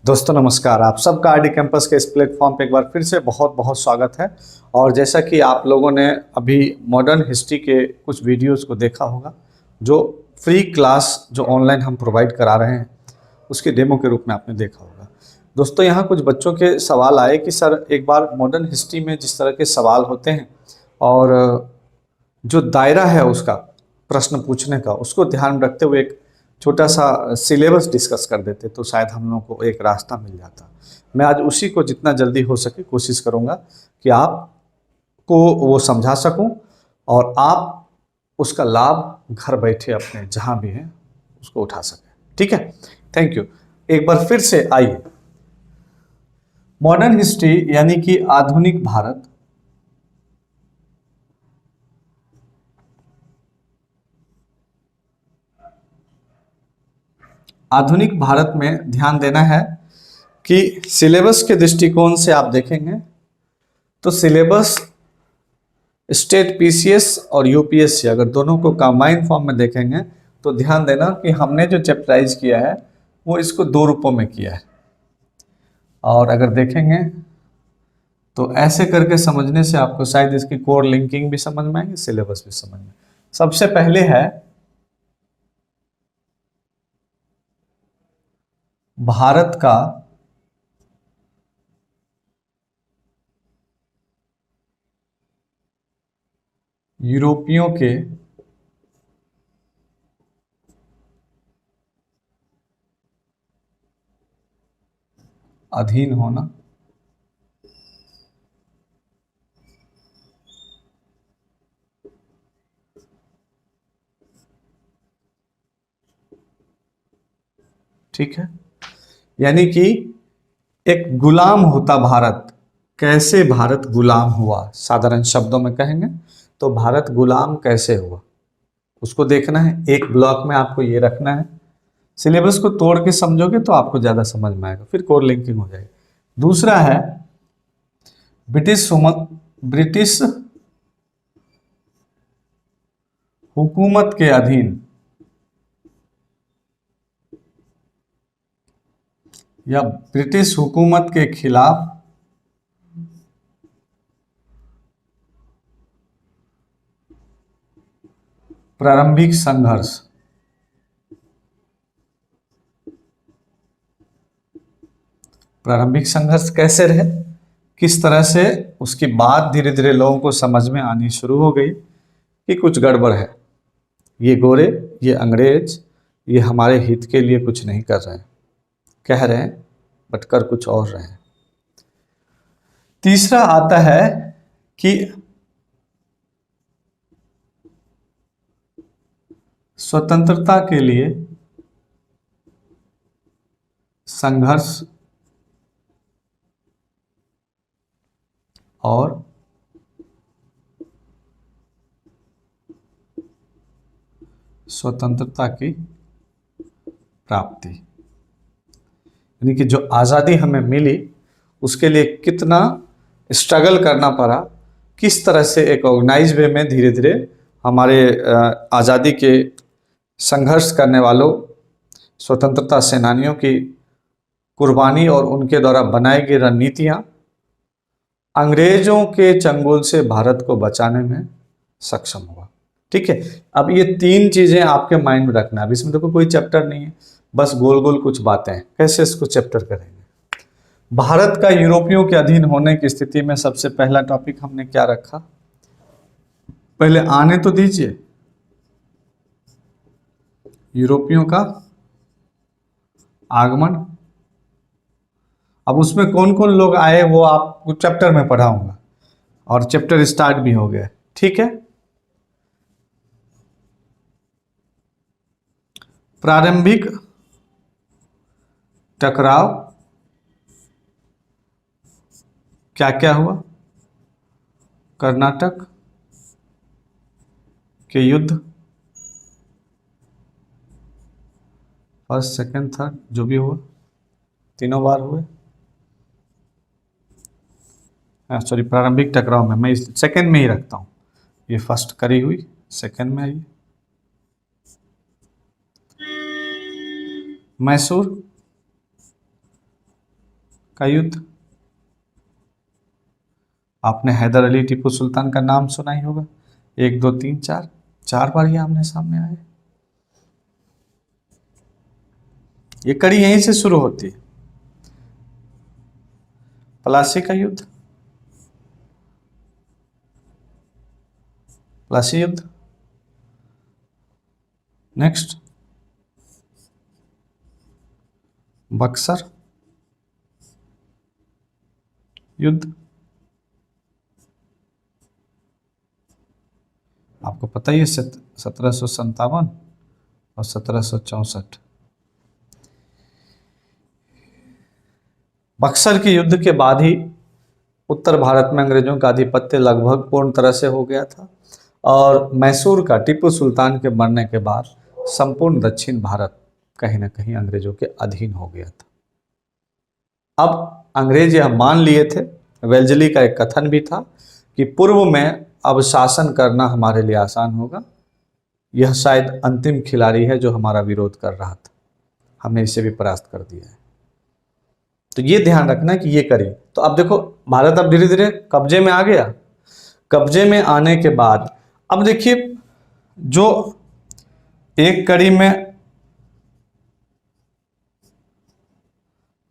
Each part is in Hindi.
दोस्तों नमस्कार। आप सबका आरडी कैंपस के इस प्लेटफॉर्म पे एक बार फिर से बहुत बहुत स्वागत है। और जैसा कि आप लोगों ने अभी मॉडर्न हिस्ट्री के कुछ वीडियोस को देखा होगा, जो फ्री क्लास जो ऑनलाइन हम प्रोवाइड करा रहे हैं उसके डेमो के रूप में आपने देखा होगा। दोस्तों यहाँ कुछ बच्चों के सवाल आए कि सर एक बार मॉडर्न हिस्ट्री में जिस तरह के सवाल होते हैं और जो दायरा है उसका प्रश्न पूछने का, उसको ध्यान में रखते हुए एक छोटा सा सिलेबस डिस्कस कर देते तो शायद हम लोगों को एक रास्ता मिल जाता। मैं आज उसी को जितना जल्दी हो सके कोशिश करूंगा कि आपको वो समझा सकूं और आप उसका लाभ घर बैठे अपने जहां भी हैं उसको उठा सकें। ठीक है, थैंक यू। एक बार फिर से आइए, मॉडर्न हिस्ट्री यानी कि आधुनिक भारत आधुनिक भारत में ध्यान देना है कि सिलेबस के दृष्टिकोण से आप देखेंगे तो सिलेबस स्टेट पीसीएस और यूपीएससी अगर दोनों को कंबाइंड फॉर्म में देखेंगे तो ध्यान देना कि हमने जो चैप्टराइज किया है वो इसको दो रूपों में किया है। और अगर देखेंगे तो ऐसे करके समझने से आपको शायद इसकी कोर लिंकिंग भी समझ में आएगी, सिलेबस भी समझ में। सबसे पहले है भारत का यूरोपियों के अधीन होना। ठीक है, यानी कि एक गुलाम होता भारत। कैसे भारत गुलाम हुआ, साधारण शब्दों में कहेंगे तो भारत गुलाम कैसे हुआ उसको देखना है। एक ब्लॉक में आपको ये रखना है। सिलेबस को तोड़ के समझोगे तो आपको ज्यादा समझ में आएगा, फिर कोर लिंकिंग हो जाएगी। दूसरा है ब्रिटिश हुकूमत के अधीन या ब्रिटिश हुकूमत के खिलाफ प्रारंभिक संघर्ष। प्रारंभिक संघर्ष कैसे रहे, किस तरह से उसकी बात धीरे धीरे लोगों को समझ में आनी शुरू हो गई कि कुछ गड़बड़ है, ये गोरे, ये अंग्रेज, ये हमारे हित के लिए कुछ नहीं कर रहे हैं, कह रहे हैं बट कर कुछ और रहे हैं। तीसरा आता है कि स्वतंत्रता के लिए संघर्ष और स्वतंत्रता की प्राप्ति, यानी कि जो आज़ादी हमें मिली उसके लिए कितना स्ट्रगल करना पड़ा, किस तरह से एक ऑर्गेनाइज वे में धीरे धीरे हमारे आज़ादी के संघर्ष करने वालों स्वतंत्रता सेनानियों की कुर्बानी और उनके द्वारा बनाई गई रणनीतियाँ अंग्रेजों के चंगुल से भारत को बचाने में सक्षम हुआ। ठीक है, अब ये तीन चीजें आपके माइंड में रखना। अब इसमें देखो कोई चैप्टर नहीं है, बस गोल गोल कुछ बातें हैं, कैसे इसको चैप्टर करेंगे। भारत का यूरोपियों के अधीन होने की स्थिति में सबसे पहला टॉपिक हमने क्या रखा, पहले आने तो दीजिए, यूरोपियों का आगमन। अब उसमें कौन कौन लोग आए वो आपको चैप्टर में पढ़ाऊंगा और चैप्टर स्टार्ट भी हो गया। ठीक है, प्रारंभिक टकराव क्या क्या हुआ, कर्नाटक के युद्ध, फर्स्ट सेकंड थर्ड जो भी हुआ, तीनों बार हुए। सॉरी, प्रारंभिक टकराव में मैं सेकंड में ही रखता हूँ, ये फर्स्ट करी हुई सेकंड में आई। मैसूर का युद्ध। आपने हैदर अली टीपू सुल्तान का नाम सुना ही होगा, 1 2 3 4, 4 बार ये आमने सामने आए। ये कड़ी यहीं से शुरू होती है। प्लासी का युद्ध, प्लासी युद्ध। नेक्स्ट बक्सर युद्ध। आपको पता ही है 1757 और 1764। बक्सर के युद्ध के बाद ही उत्तर भारत में अंग्रेजों का आधिपत्य लगभग पूर्ण तरह से हो गया था और मैसूर का टीपू सुल्तान के मरने के बाद संपूर्ण दक्षिण भारत कहीं ना कहीं अंग्रेजों के अधीन हो गया था। अब अंग्रेज यह मान लिए थे, वेल्जली का एक कथन भी था कि पूर्व में अब शासन करना हमारे लिए आसान होगा, यह शायद अंतिम खिलाड़ी है जो हमारा विरोध कर रहा था, हमने इसे भी परास्त कर दिया है। तो ये ध्यान रखना कि ये करिए। तो अब देखो भारत अब धीरे धीरे कब्जे में आ गया। कब्जे में आने के बाद अब देखिए जो एक कड़ी में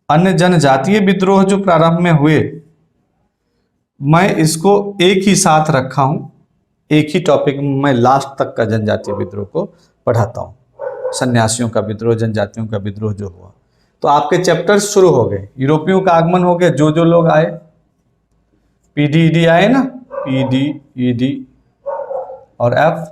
अन्य जनजातीय विद्रोह जो प्रारंभ में हुए, मैं इसको एक ही साथ रखा हूं, एक ही टॉपिक में मैं लास्ट तक का जनजातीय विद्रोह को पढ़ाता हूं। सन्यासियों का विद्रोह, जनजातियों का विद्रोह जो हुआ, तो आपके चैप्टर्स शुरू हो गए। यूरोपियों का आगमन हो गया, जो लोग आए, पीडीईडी आए ना, पीडीईडी और एफ,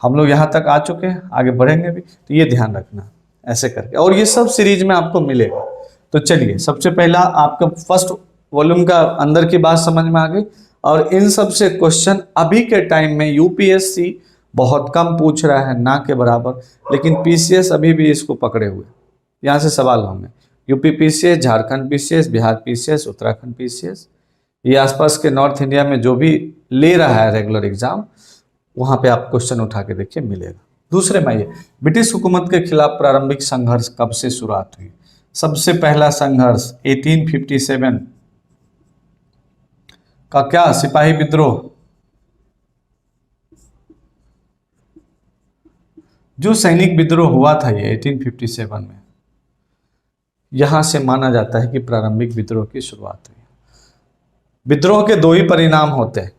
हम लोग यहां तक आ चुके हैं, आगे बढ़ेंगे भी। तो ये ध्यान रखना ऐसे करके, और ये सब सीरीज में आपको मिलेगा। तो चलिए सबसे पहला आपका फर्स्ट वॉल्यूम का अंदर की बात समझ में आ गई। और इन सब से क्वेश्चन अभी के टाइम में यूपीएससी बहुत कम पूछ रहा है, ना के बराबर, लेकिन पीसीएस अभी भी इसको पकड़े हुए, यहाँ से सवाल होंगे। UP PCS, Jharkhand PCS, Bihar PCS, Uttarakhand PCS, ये आसपास के नॉर्थ इंडिया में जो भी ले रहा है रेगुलर एग्जाम, वहाँ पे आप क्वेश्चन उठा के देखिए मिलेगा। दूसरे में ये ब्रिटिश हुकूमत के खिलाफ प्रारंभिक संघर्ष कब से शुरुआत हुई। सबसे पहला संघर्ष 1857 का क्या, सिपाही विद्रोह। जो सैनिक विद्रोह हुआ था ये 1857 में, यहां से माना जाता है कि प्रारंभिक विद्रोह की शुरुआत हुई। विद्रोह के दो ही परिणाम होते हैं,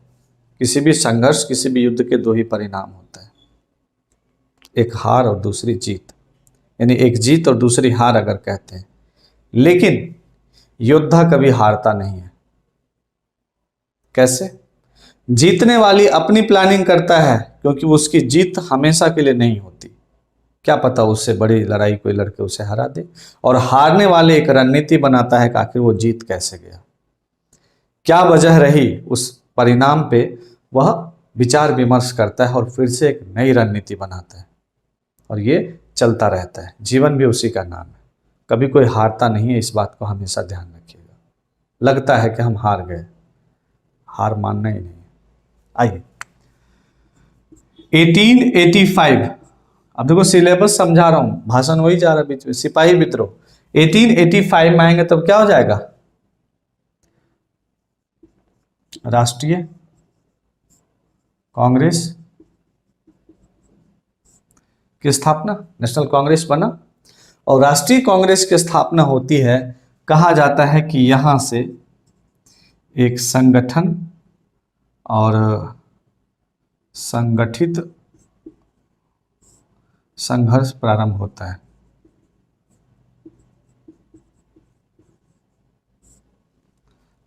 किसी भी संघर्ष, किसी भी युद्ध के दो ही परिणाम होते हैं, एक हार और दूसरी जीत, यानी एक जीत और दूसरी हार अगर कहते हैं। लेकिन योद्धा कभी हारता नहीं है। कैसे? जीतने वाली अपनी प्लानिंग करता है, क्योंकि उसकी जीत हमेशा के लिए नहीं होती, क्या पता उससे बड़ी लड़ाई कोई लड़के उसे हरा दे। और हारने वाले एक रणनीति बनाता है कि आखिर वो जीत कैसे गया, क्या वजह रही, उस परिणाम पे वह विचार विमर्श करता है और फिर से एक नई रणनीति बनाता है, और ये चलता रहता है। जीवन भी उसी का नाम है, कभी कोई हारता नहीं है, इस बात को हमेशा ध्यान रखिएगा। लगता है कि हम हार गए, हार मानना ही नहीं। आइए 1885, अब देखो सिलेबस समझा रहा हूं, भाषण वही जा रहा है बीच में। सिपाही विद्रोह 1885 में आएंगे तब क्या हो जाएगा, राष्ट्रीय कांग्रेस की स्थापना, नेशनल कांग्रेस बना। और राष्ट्रीय कांग्रेस की स्थापना होती है, कहा जाता है कि यहां से एक संगठन और संगठित संघर्ष प्रारंभ होता है।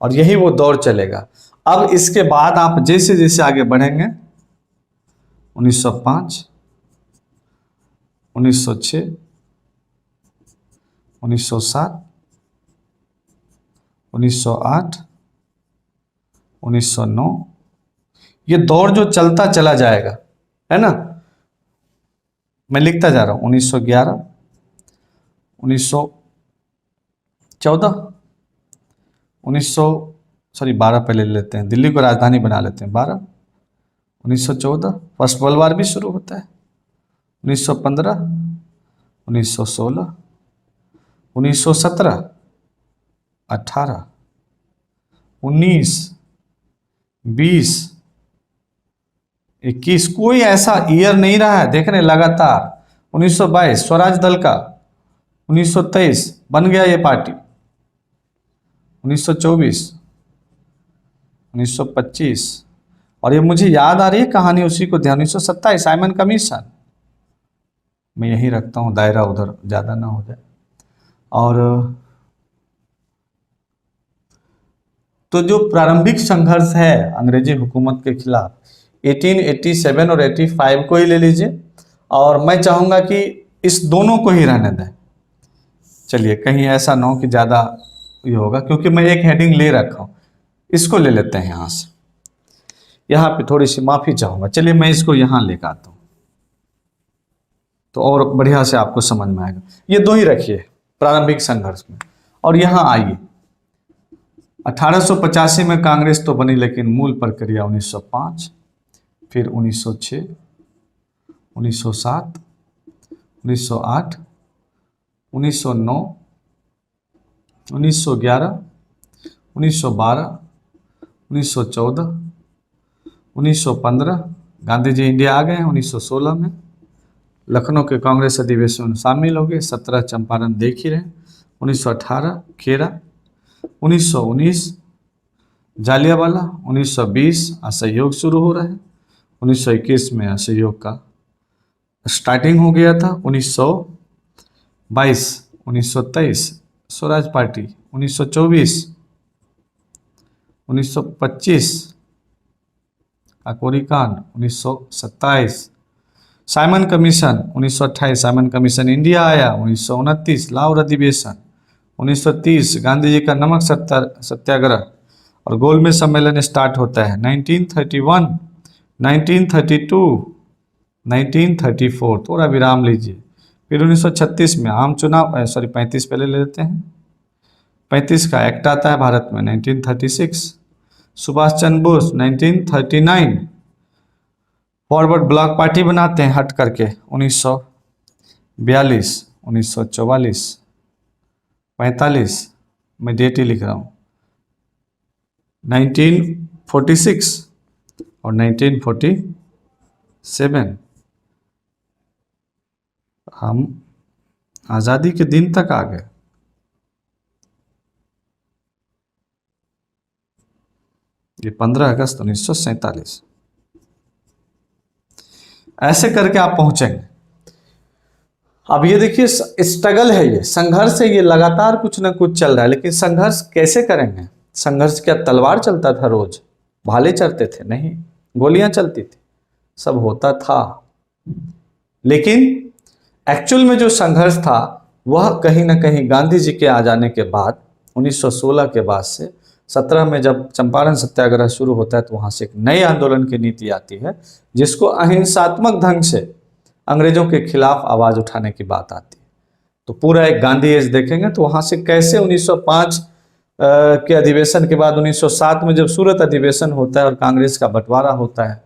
और यही वो दौर चलेगा। अब इसके बाद आप जैसे जैसे आगे बढ़ेंगे, 1905, 1906, 1907, 1908, 1909, ये दौर जो चलता चला जाएगा, है ना। मैं लिखता जा रहा हूं, 1911, 1914, 12 पहले लेते हैं, दिल्ली को राजधानी बना लेते हैं 12, 1914 फर्स्ट वर्ल्ड वार भी शुरू होता है, 1915, 1916, 1917, 18, 19, 20, 21, कोई ऐसा ईयर नहीं रहा है, देख रहे हैं लगातार। 1922 स्वराज दल का, 1923 बन गया ये पार्टी, 1924, 1925, और ये मुझे याद आ रही है कहानी उसी को ध्यान, 1927 साइमन कमीशन। मैं यही रखता हूँ दायरा, उधर ज़्यादा ना हो जाए। और तो जो प्रारंभिक संघर्ष है अंग्रेजी हुकूमत के खिलाफ 1887 और 85 को ही ले लीजिए, और मैं चाहूँगा कि इस दोनों को ही रहने दें। चलिए, कहीं ऐसा ना हो कि ज़्यादा ये होगा, क्योंकि मैं एक हेडिंग ले रखा हूँ, इसको ले लेते हैं यहाँ से। यहाँ पे थोड़ी सी माफ़ी चाहूँगा, चलिए मैं इसको यहाँ लेकर आता हूँ तो और बढ़िया से आपको समझ में आएगा। ये दो ही रखिए प्रारंभिक संघर्ष में। और यहाँ आइए, 1885 में कांग्रेस तो बनी, लेकिन मूल प्रक्रिया 1905, फिर 1906, 1907, 1908, 1909, 1911, 1912, 1914, 1915, गांधी जी इंडिया आ गए हैं 1916 में, लखनऊ के कांग्रेस अधिवेशन में शामिल हो गए, 17 चंपारण देख ही रहे, 1918 खेरा, 1919 जालियावाला, 1920 असहयोग शुरू हो रहा है, 1921 में असहयोग का स्टार्टिंग हो गया था, 1922, 1923 स्वराज पार्टी, 1924, 1925 काकोरी कांड, 1927 Simon commission, 1928 Simon commission India आया, 1929 लाहौर अधिवेशन, 1930 गांधी जी का नमक सत्याग्रह और गोलमेज सम्मेलन स्टार्ट होता है, 1931, 1932, 1934 थोड़ा विराम लीजिए, फिर 1936 में आम चुनाव, 35 पहले ले लेते हैं, 35 का एक्ट आता है भारत में, 1936 Subhash Chandra Bose, 1939 forward block party बनाते हैं हट करके, 1942, 1944, 45, मैं डेट ही लिख रहा हूँ, 1946 और 1947 हम आज़ादी के दिन तक आ गए। ये 15 अगस्त 1947, ऐसे करके आप पहुंचेंगे। अब ये देखिए स्ट्रगल है, ये संघर्ष है, ये लगातार कुछ ना कुछ चल रहा है, लेकिन संघर्ष कैसे करेंगे? संघर्ष क्या तलवार चलता था रोज, भाले चलते थे? नहीं, गोलियां चलती थी, सब होता था, लेकिन एक्चुअल में जो संघर्ष था वह कहीं ना कहीं गांधी जी के आ जाने के बाद 1916 के बाद से 17 में जब चंपारण सत्याग्रह शुरू होता है तो वहां से एक नई आंदोलन की नीति आती है, जिसको अहिंसात्मक ढंग से अंग्रेजों के खिलाफ आवाज उठाने की बात आती है। तो पूरा एक गांधी एज देखेंगे तो वहां से कैसे 1905 के अधिवेशन के बाद 1907 में जब सूरत अधिवेशन होता है और कांग्रेस का बंटवारा होता है,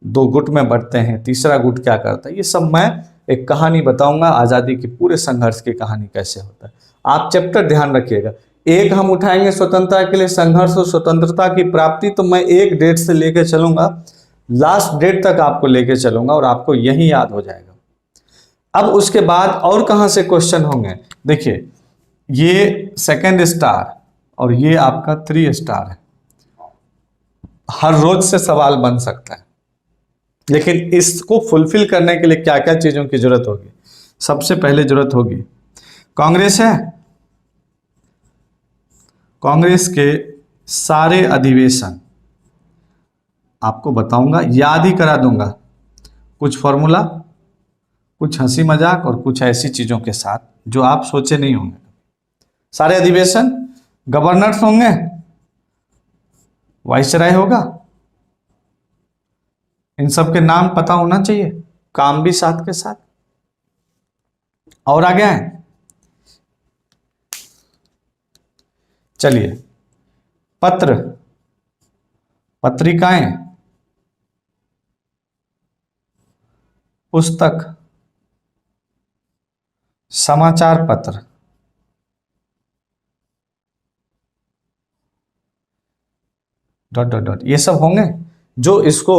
दो गुट में बढ़ते हैं, तीसरा गुट क्या करता है, ये सब मैं एक कहानी बताऊंगा, आज़ादी की पूरे संघर्ष की कहानी कैसे होता है। आप चैप्टर ध्यान रखिएगा, एक हम उठाएंगे स्वतंत्रता के लिए संघर्ष और स्वतंत्रता की प्राप्ति, तो मैं एक डेट से लेकर चलूंगा, लास्ट डेट तक आपको लेके चलूंगा और आपको यही याद हो जाएगा। अब उसके बाद और कहां से क्वेश्चन होंगे? देखिए, ये सेकंड स्टार और ये आपका 3 स्टार है, हर रोज से सवाल बन सकता है, लेकिन इसको फुलफिल करने के लिए क्या क्या चीजों की जरूरत होगी? सबसे पहले जरूरत होगी कांग्रेस है, कांग्रेस के सारे अधिवेशन आपको बताऊंगा, याद ही करा दूंगा, कुछ फॉर्मूला, कुछ हंसी मजाक और कुछ ऐसी चीजों के साथ जो आप सोचे नहीं होंगे। सारे अधिवेशन, गवर्नर्स होंगे, वाइसराय होगा, इन सब के नाम पता होना चाहिए, काम भी साथ के साथ। और आगे हैं, चलिए, पत्र, पत्रिकाएं, पुस्तक, समाचार पत्र, डॉट डॉट डॉट, ये सब होंगे जो इसको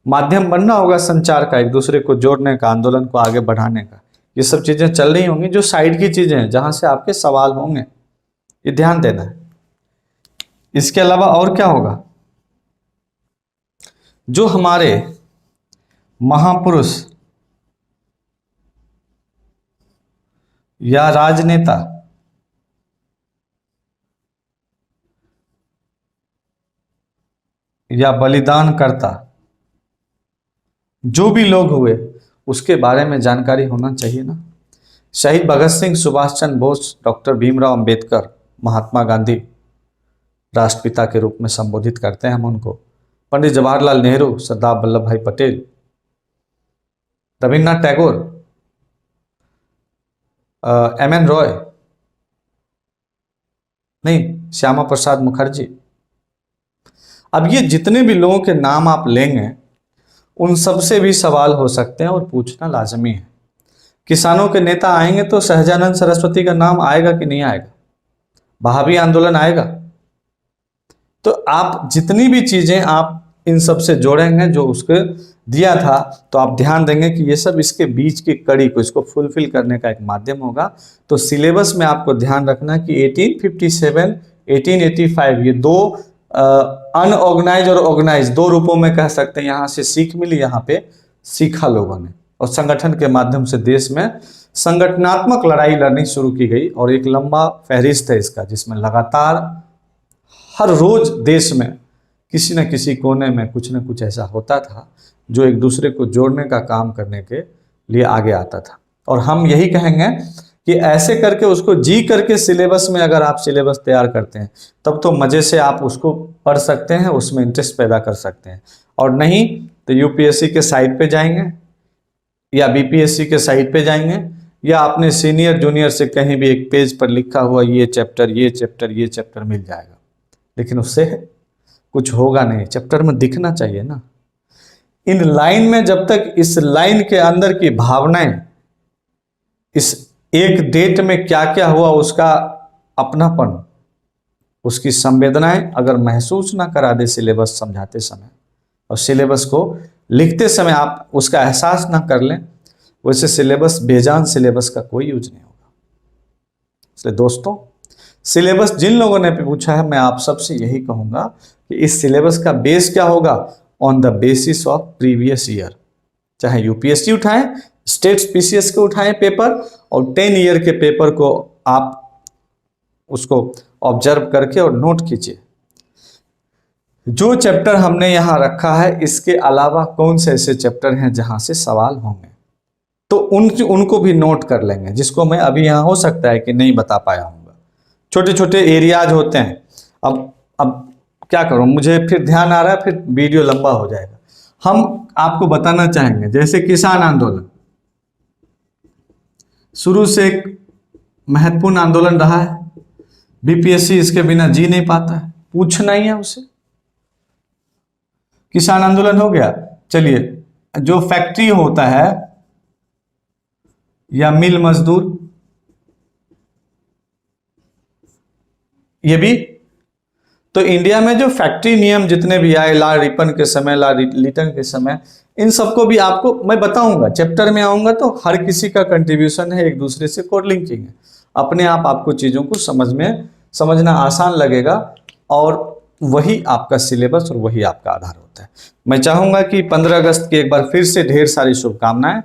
माध्यम बनना होगा संचार का, एक दूसरे को जोड़ने का, आंदोलन को आगे बढ़ाने का। ये सब चीजें चल रही होंगी जो साइड की चीजें हैं, जहां से आपके सवाल होंगे, ये ध्यान देना है। इसके अलावा और क्या होगा, जो हमारे महापुरुष या राजनेता या बलिदान करता, जो भी लोग हुए उसके बारे में जानकारी होना चाहिए ना। शहीद भगत सिंह, सुभाष चंद्र बोस, डॉक्टर भीमराव अंबेडकर, महात्मा गांधी, राष्ट्रपिता के रूप में संबोधित करते हैं हम उनको, पंडित जवाहरलाल नेहरू, सरदार वल्लभ भाई पटेल, रविन्द्रनाथ टैगोर, एम.एन. रॉय, नहीं, श्यामा प्रसाद मुखर्जी। अब ये जितने भी लोगों के नाम आप लेंगे उन सब से भी सवाल हो सकते हैं और पूछना लाजमी है। किसानों के नेता आएंगे तो सहजानंद सरस्वती का नाम आएगा कि नहीं आएगा, वहाबी आंदोलन आएगा। तो आप जितनी भी चीजें आप इन सब से जोड़ेंगे जो उसके दिया था, तो आप ध्यान देंगे कि ये सब इसके बीच की कड़ी को, इसको फुलफिल करने का एक माध्यम होगा। तो सिलेबस में आपको ध्यान रखना कि 1857, 1885 ये दो अनऑर्गेनाइज और ऑर्गेनाइज दो रूपों में कह सकते हैं। यहाँ से सीख मिली, यहाँ पे सीखा लोगों ने, और संगठन के माध्यम से देश में संगठनात्मक लड़ाई लड़नी शुरू की गई। और एक लंबा फहरिस्त है इसका, जिसमें लगातार हर रोज देश में किसी न किसी कोने में कुछ न कुछ ऐसा होता था जो एक दूसरे को जोड़ने का काम करने के लिए आगे आता था। और हम यही कहेंगे कि ऐसे करके उसको जी करके सिलेबस में अगर आप सिलेबस तैयार करते हैं तब तो मज़े से आप उसको पढ़ सकते हैं, उसमें इंटरेस्ट पैदा कर सकते हैं। और नहीं तो यूपीएससी के साइट पे जाएंगे या बीपीएससी के साइट पे जाएंगे, या अपने सीनियर जूनियर से कहीं भी एक पेज पर लिखा हुआ ये चैप्टर ये चैप्टर ये चैप्टर मिल जाएगा, लेकिन उससे कुछ होगा नहीं। चैप्टर में दिखना चाहिए ना। इन लाइन में जब तक इस लाइन के अंदर की भावनाएं, इस एक डेट में क्या क्या हुआ उसका अपनापन, उसकी संवेदनाएं अगर महसूस ना करा दे सिलेबस समझाते समय, और सिलेबस को लिखते समय आप उसका एहसास ना कर लें, वैसे सिलेबस बेजान सिलेबस का कोई यूज नहीं होगा। इसलिए दोस्तों, सिलेबस जिन लोगों ने पूछा है, मैं आप सबसे यही कहूंगा कि इस सिलेबस का बेस क्या होगा, on the basis of previous year. चाहे यूपीएससी उठाएं, स्टेट्स पीसीएस के उठाएं पेपर, और 10 ईयर के पेपर को आप उसको ऑब्जर्व करके और नोट कीजिए। जो चैप्टर हमने यहां रखा है, इसके अलावा कौन से ऐसे चैप्टर हैं जहां से सवाल होंगे, तो उनको भी नोट कर लेंगे, जिसको मैं अभी यहां हो सकता है कि नहीं बता पाया हूँगा। छोटे छोटे एरियाज होते हैं। अब क्या करूं, मुझे फिर ध्यान आ रहा है, फिर वीडियो लंबा हो जाएगा। हम आपको बताना चाहेंगे, जैसे किसान आंदोलन शुरू से एक महत्वपूर्ण आंदोलन रहा है, बीपीएससी इसके बिना जी नहीं पाता है, पूछना ही है उसे। किसान आंदोलन हो गया, चलिए जो फैक्ट्री होता है या मिल मजदूर, ये भी तो इंडिया में जो फैक्ट्री नियम जितने भी आए, ला रिपन के समय, ला लिटन के समय, इन सबको भी आपको मैं बताऊंगा, चैप्टर में आऊंगा तो हर किसी का कंट्रीब्यूशन है, एक दूसरे से कोड लिंकिंग है। अपने आप आपको चीज़ों को समझना आसान लगेगा, और वही आपका सिलेबस और वही आपका आधार होता है। मैं चाहूँगा कि 15 अगस्त की एक बार फिर से ढेर सारी शुभकामनाएं।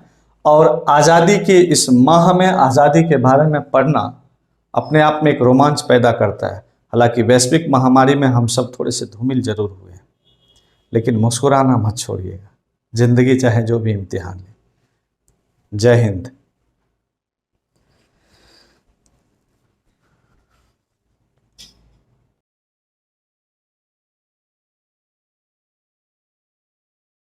और आज़ादी के इस माह में आज़ादी के बारे में पढ़ना अपने आप में एक रोमांच पैदा करता है। हालांकि वैश्विक महामारी में हम सब थोड़े से धूमिल जरूर हुए हैं, लेकिन मुस्कुराना मत छोड़िएगा। जिंदगी चाहे जो भी इम्तिहान ले। जय हिंद।